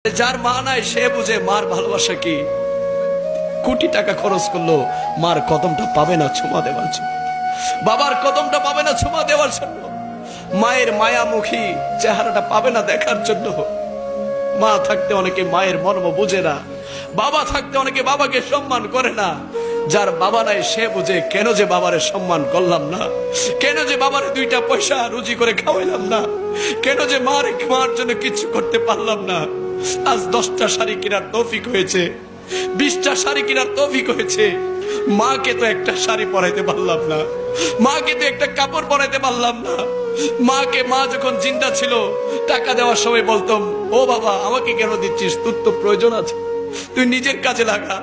যার মা নাই সে বুঝে মার ভালোবাসা কি। কোটি টাকা খরচ করলো মার কদমটা পাবে না চুমা দেওয়ার জন্য, বাবার কদমটা পাবে না চুমা দেওয়ার জন্য, মায়ের মায়ামুখী চেহারাটা পাবে না দেখার জন্য। মা থাকতে অনেকে মায়ের মর্ম বুঝে না, বাবা থাকতে অনেকে বাবাকে সম্মান করে না। যার বাবা নাই সে বুঝে কেন যে বাবারে সম্মান করলাম না, কেন যে বাবারে দুইটা পয়সা রুজি করে খাওয়াইলাম না, কেন যে মার জন্য কিছু করতে পারলাম না। আজ 10টা শাড়ি কেনার তৌফিক হয়েছে, 20টা শাড়ি কেনার তৌফিক হয়েছে, মাকে তো একটা শাড়ি পরাইতে পারলাম না, মাকে তো একটা কাপড় পরাইতে পারলাম না। মাকে মা যখন জিন্দা ছিল টাকা দেওয়ার সময় বলতাম, ও বাবা আমাকে কেন দিচ্ছিস, তোর তো প্রয়োজন আছে, তুই নিজের কাজে লাগা।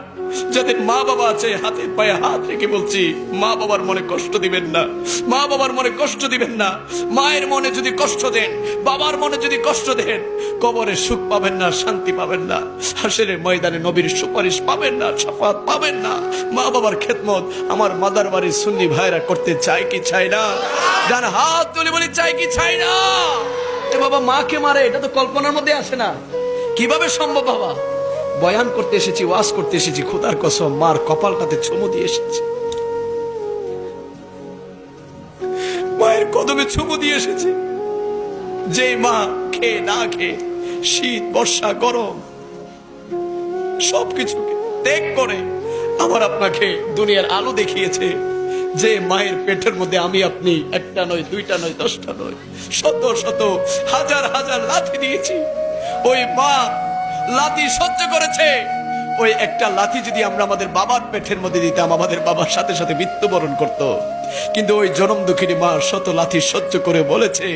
যাদের মা বাবা আছে হাতে পায়ে হাত রেখে বলছি, মা বাবার মনে কষ্ট দিবেন না, মা বাবার মনে কষ্ট দিবেন না। মায়ের মনে যদি কষ্ট দেন, বাবার মনে যদি কষ্ট দেন, কবরে সুখ পাবেন না, শান্তি পাবেন না, হাসরের ময়দানে নবীর সুপারিশ পাবেন না, শাফাত পাবেন না। মা বাবার খেদমত আমার মাদার বাড়ির সুন্নি ভাইরা করতে চায় কি চায় না? ডান হাত তুলে বলি চাই কি চাই না? এ বাবা মাকে মারে, এটা তো কল্পনার মধ্যে আসে না। কিভাবে সম্ভব বাবা? বয়ান করতে এসেছি, ওয়াজ করতে এসেছি, খোদার কসম মার কপালটাতে চুমু দিয়ে এসেছি, মায়ের কদমে চুমু দিয়ে এসেছি। যে মা খেয়ে না খেয়ে শীত বর্ষা গরম সবকিছু ত্যাগ করে আমার আপনাকে দুনিয়ার আলো দেখিয়েছে। যে মায়ের পেটের মধ্যে আমি আপনি একটা নয়, দুইটা নয়, 10টা নয়, শত শত হাজার হাজার লাথি দিয়েছি। ওই মা লাথি সহ্য করেছে। ওই একটা লাথি যদি আমরা আমাদের বাবার পেটের মধ্যে দিতাম, আমাদের বাবার সাথে সাথে মৃত্যুবরণ করত। কিন্তু ওই জনম দুঃখিনী মা শত লাথি সহ্য করে বলেছে,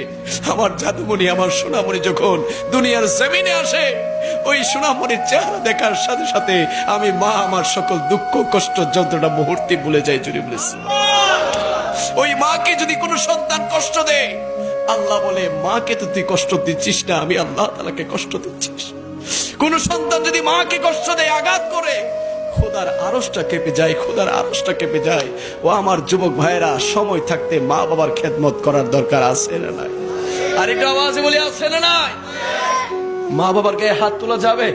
আমার জাদুমণি, আমার সোনামণি যখন দুনিয়ার জমিনে আসে, ওই সোনামণির চেহারা দেখার সাথে সাথে আমি মা আমার সকল দুঃখ কষ্ট যন্ত্রণা মুহূর্তে ভুলে যাই। জুড়ে বলেছি, ওই মাকে যদি কোনো সন্তান কষ্ট দেয়, আল্লাহ বলে মাকে তো তুই কষ্ট দিচ্ছিস না, আমি আল্লাহ তাআলাকে কষ্ট দিচ্ছিস। কোন সন্তান যদি মাকে কষ্ট দেয়, আঘাত করে, খোদার আরশটা কেঁপে যায়, খোদার আরশটা কেঁপে যায়। ও আমার যুবক ভাইরা, সময় থাকতে মা বাবার খেদমত করার দরকার আছে না নাই? আর একটু আওয়াজে বলি, আছে না নাই? মা বাবার গায়ে হাত তোলা যাবে?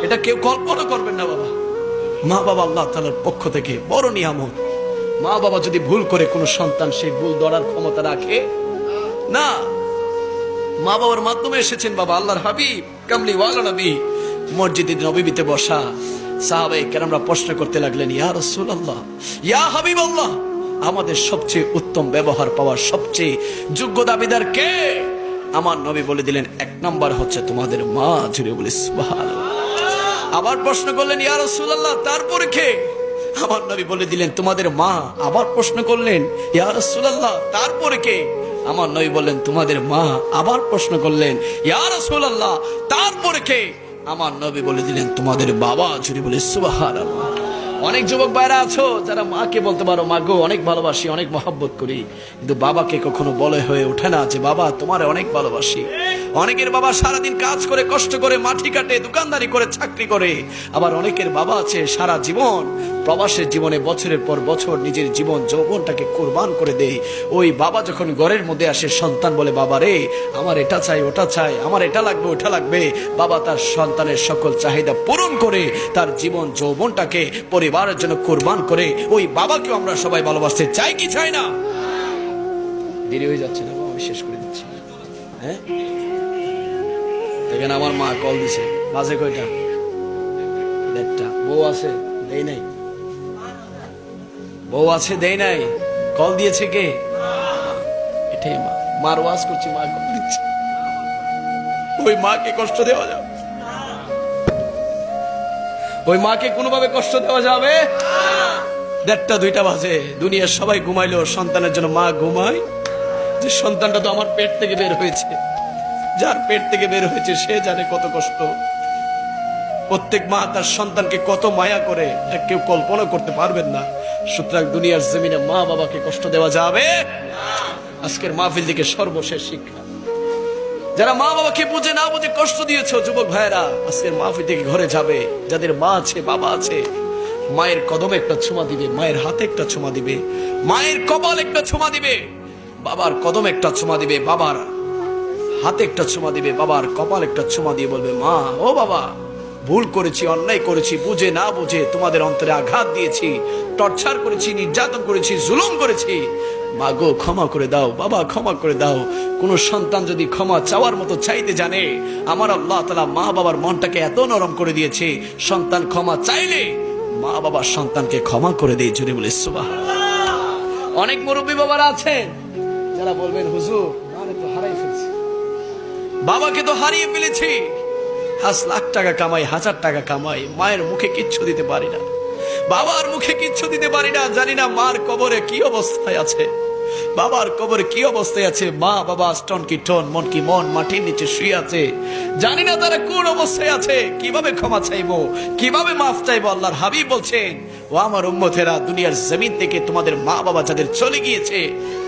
এটা কেউ কল্পনা করবেন না বাবা। মা বাবা আল্লাহ তাআলার পক্ষ থেকে বড় নিয়ামত। মা বাবা যদি ভুল করে কোনো সন্তান সেই ভুল ধরার ক্ষমতা রাখে না। মা বাবার মাধ্যমে এসেছেন বাবা আল্লাহর হাবিব কামলি ওয়ালা নবী। মসজিদে নববীতে বসা সাহাবায়ে কেরামরা প্রশ্ন করতে লাগলেন, ইয়া রাসূলুল্লাহ, ইয়া হাবিবাল্লাহ, আমাদের সবচেয়ে উত্তম ব্যবহার পাওয়ার সবচেয়ে যোগ্য দাবিদার কে? আমার নবী বলে দিলেন, 1 নাম্বার হচ্ছে তোমাদের মা। জুড়ে বলি সুবহানাল্লাহ। আবার প্রশ্ন করলেন, ইয়া রাসূলুল্লাহ, তারপরে কে? আমার নবী বলে দিলেন, তোমাদের মা। আবার প্রশ্ন করলেন, ইয়া রাসূলুল্লাহ, তারপরে কে? আমার নবী বললেন, তোমাদের মা। আবার প্রশ্ন করলেন, ইয়া রাসূলুল্লাহ, তারপরে কে? আমার নবী বলে দিলেন, তোমাদের বাবা। জুড়ে বলে সুবহানাল্লাহ। অনেক যুবক ভাইরা আছো যারা মাকে বলতে পারো, মা গো অনেক ভালোবাসি, অনেক মহব্বত করি, কিন্তু বাবাকে কখনো বলে হয়ে ওঠে না যে বাবা তোমারে অনেক ভালোবাসি। অনেকের বাবা সারাদিন কাজ করে, কষ্ট করে, মাটি কাটে, দোকানদারি করে, চাকরি করে। আবার অনেকের বাবা আছে সারা জীবন প্রবাসের জীবনে বছরের পর বছর নিজের জীবন যৌবনটাকে কুরবান করে দেয়। ওই বাবা যখন ঘরের মধ্যে আসে, সন্তান বলে, বাবা রে আমার এটা চাই, ওটা চাই, আমার এটা লাগবে, ওটা লাগবে। বাবা তার সন্তানের সকল চাহিদা পূরণ করে তার জীবন যৌবনটাকে পরিবারের জন্য কুরবান করে। ওই বাবাকেও আমরা সবাই ভালোবাসতে চাই কি চাই না? দেরি হয়ে যাচ্ছে না, আমি শেষ করে দিচ্ছি। হ্যাঁ, দেখেন আমার মা কল দিছে, বাজে কয়টা? 1:30। বউ আছে, দেই নাই। বউ আছে, দেই নাই। কল দিয়েছে কে? এটাই মা। মার ওয়াজ করছি, মা কল দিচ্ছে। ওই মাকে কষ্ট দেওয়া যাবে? ওই মাকে কোনোভাবে কষ্ট দেওয়া যাবে? 1:30 2টা বাজে, দুনিয়ার সবাই ঘুমাইলো, সন্তানের জন্য মা ঘুমায়। যে সন্তানটা তো আমার পেট থেকে বের হয়েছে, যার পেট থেকে বের হয়েছে সে জানে কত কষ্ট। প্রত্যেক মা তার সন্তানকে কত মায়া করে, এটা কেউ কল্পনা করতে পারবেন না। সুতরাং দুনিয়ার জমিনে মা বাবাকে কষ্ট দেওয়া যাবে? আজকের মাহফিল থেকে সর্বশেষ শিক্ষা, যারা মা বাবাকে বুঝে না বুঝে কষ্ট দিয়েছো যুবক ভাইরা, আজকের মাহফিল থেকে ঘরে যাবে, যাদের মা আছে, বাবা আছে, মায়ের কদমে একটা ছোঁয়া দিবে, মায়ের হাতে একটা ছোঁয়া দিবে, মায়ের কপাল একটা ছোঁয়া দিবে, বাবার কদমে একটা ছোঁয়া দিবে, বাবার হাতে একটা চুমা দিবে, বাবার কপাল একটা চুমা দিয়ে বলবে, মা ও বাবা, ভুল করেছি, অন্যায় করেছি, বুঝে না বুঝে তোমাদের অন্তরে আঘাত দিয়েছি, টর্চার করেছি, নির্যাতন করেছি, জুলুম করেছি, মা গো ক্ষমা করে দাও, বাবা ক্ষমা করে দাও। কোন সন্তান যদি ক্ষমা চাওয়ার মতো চাইতে জানে, আমার আল্লাহ তাআলা মা বাবার মনটাকে এত নরম করে দিয়েছে, সন্তান ক্ষমা চাইলে মা বাবা সন্তানকে ক্ষমা করে দেয়। জোরে বলে সুবহানাল্লাহ। অনেক মুরব্বী বাবারা আছেন যারা বলবেন, হুজুর মানে তো হারাই ফেলছি, বাবাকে তো হারিয়ে ফেলেছি, লাখ টাকা কামাই, 1000 টাকা কামাই, মায়ের মুখে কিচ্ছু দিতে পারি না, বাবার মুখে কিচ্ছু দিতে পারি না, জানি না মার কবরে কি অবস্থায় আছে, বাবার কবরে কি অবস্থায় আছে, মা বাবা স্টোন কি টোন, মন কি মন, মাটির নিচে শুয়ে আছে, জানি না তারা কোন অবস্থায় আছে, কিভাবে ক্ষমা চাইবো, কিভাবে মাফ চাইবো। আল্লাহর হাবিব বলছেন, ও আমার উম্মতেরা, দুনিয়ার জমিন থেকে তোমাদের মা বাবা যাদের চলে গিয়েছে,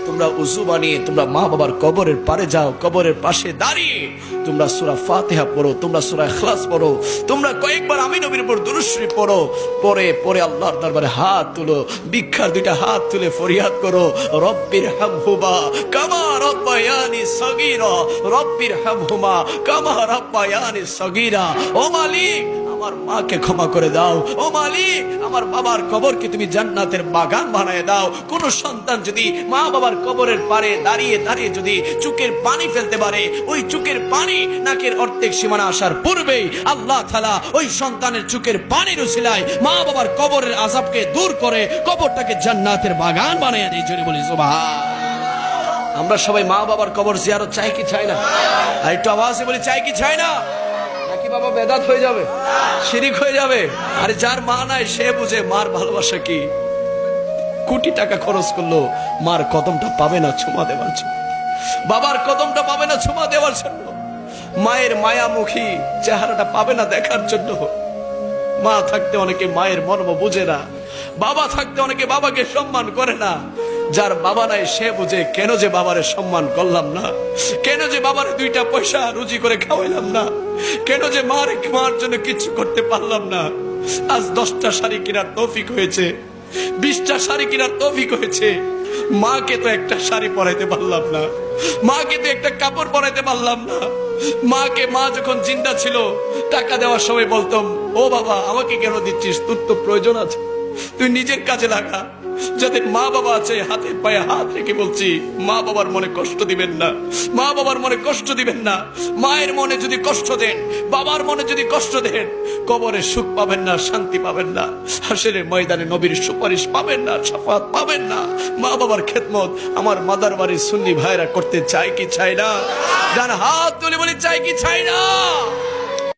তোমরা উযু বানিয়ে তোমরা মা বাবার কবরের পারে যাও, কবরের পাশে দাঁড়িয়ে তোমরা সূরা ফাতিহা পড়ো, তোমরা সূরা ইখলাস পড়ো, তোমরা কয়েকবার আমি নবীর উপর দুরূদ শরীফ পড়ো, পরে পরে আল্লাহর দরবারে হাত তুলো, ভিক্ষার 2টা হাত তুলে ফরিয়াদ করো, রব্বির হামহুমা কামা রাব্বায়ানি সগীরা, রব্বির হামহুমা কামা রাব্বায়ানি সগীরা। ও মালিক, আমার মাকে ক্ষমা করে দাও, ও মালিক আমার বাবার কবরকে তুমি জান্নাতের বাগান বানায় দাও। কোন সন্তান যদি মা বাবার কবরের পারে দাঁড়িয়ে দাঁড়িয়ে যদি চোখের পানি ফেলতে পারে, ওই চোখের পানি নাকের অর্ধেক সীমানা আসার পূর্বেই আল্লাহ তাআলা ওই সন্তানের চোখের পানির উসিলায় মা বাবার কবরের আযাবকে দূর করে কবরটাকে জান্নাতের বাগান বানায় দেয়। জোরে বলি সুবহানাল্লাহ। আমরা সবাই মা বাবার কবর জিয়ারত চাই কি চাই না? আর একটু আওয়াজে বলি, চাই কি চাই না? নাকি বাবা বেদাত হয়ে যাবে, শিরিক হয়ে যাবে? আরে যার মা নাই সে বুঝে মার ভালোবাসা কি। কোটি টাকা খরচ করলো মার কদমটা পাবে না চুমা দেওয়ার জন্য, বাবার কদমটা পাবে না চুমা দেওয়ার জন্য, মায়ের মায়ামুখী চেহারাটা পাবে না দেখার জন্য। মা থাকতে অনেকে মায়ের মর্ম বুঝে না, বাবা থাকতে অনেকে বাবাকে সম্মান করে না। যার বাবা নাই সে বুঝে কেন যে বাবারে সম্মান করলাম না, কেন যে বাবারে 2টা পয়সা রুজি করে খাওয়াইলাম না, কেন যে মার জন্য কিছু করতে পারলাম না। আজ 10টা শাড়ি কেনার তৌফিক হয়েছে, 20টা শাড়ি কেনার তৌফিক হয়েছে, মাকে তো একটা শাড়ি পরাইতে পারলাম না, মাকে তো একটা কাপড় পরাইতে পারলাম না। মাকে মা যখন জিন্দা ছিল টাকা দেওয়ার সময় বলতাম, ও বাবা আমাকে কেন দিচ্ছিস, তোর তো প্রয়োজন আছে, তুই নিজের কাজে লাগা। যাদের মা বাবা আছে হাতে পায়ে হাত রেখে বলছি, মা বাবার মনে কষ্ট দিবেন না, মা বাবার মনে কষ্ট দিবেন না। মায়ের মনে যদি কষ্ট দেন, বাবার মনে যদি কষ্ট দেন, কবরে সুখ পাবেন না, শান্তি পাবেন না, হাসরের ময়দানে নবীর সুপারিশ পাবেন না, শাফাত পাবেন না। মা বাবার খেদমত আমার মাদার বাড়ির সুন্নি ভাইরা করতে চাই কি চাই না? ডান হাত তুলে বলি, চাই কি চাই না?